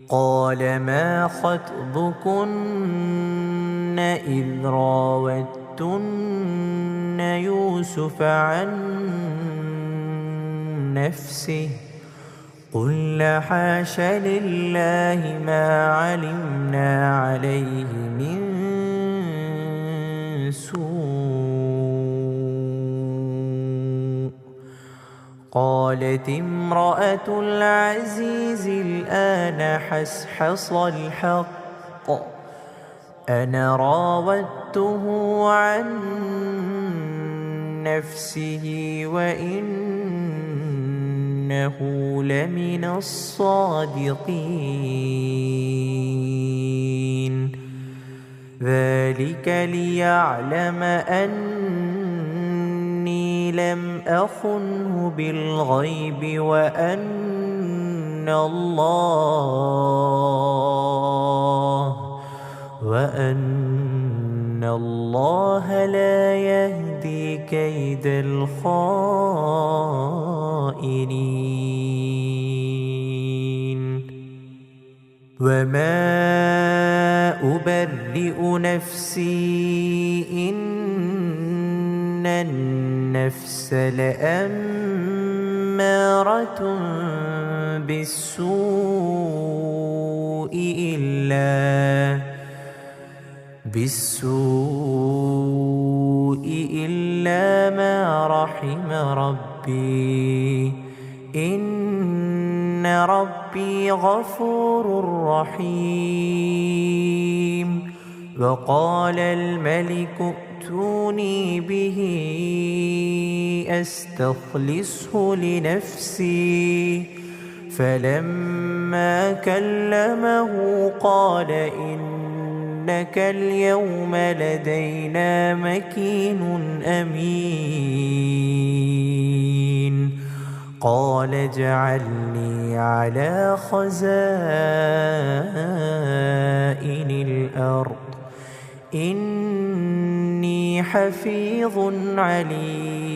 قال ما خطبكن إذ راوتن يوسف عن نفسه قلنا حاش لله ما علمنا عليه من سوء. قالت امرأة العزيز الآن حصحص الحق أنا راودته عن نفسه وإنه لمن الصادقين. ذلك ليعلم أني لم أخنه بالغيب وأن الله لا يهدي كيد الخائنين. وما أبرئ نفسي إن النفس لأمارة بالسوء إلا ما رحم ربي إن ربي غفور رحيم. وقال الملك ائتوني به أستخلصه لنفسي فلما كلمه قال إنك اليوم لدينا مكين أمين. قال اجعلني على خزائن الأرض إني حفيظ عليم.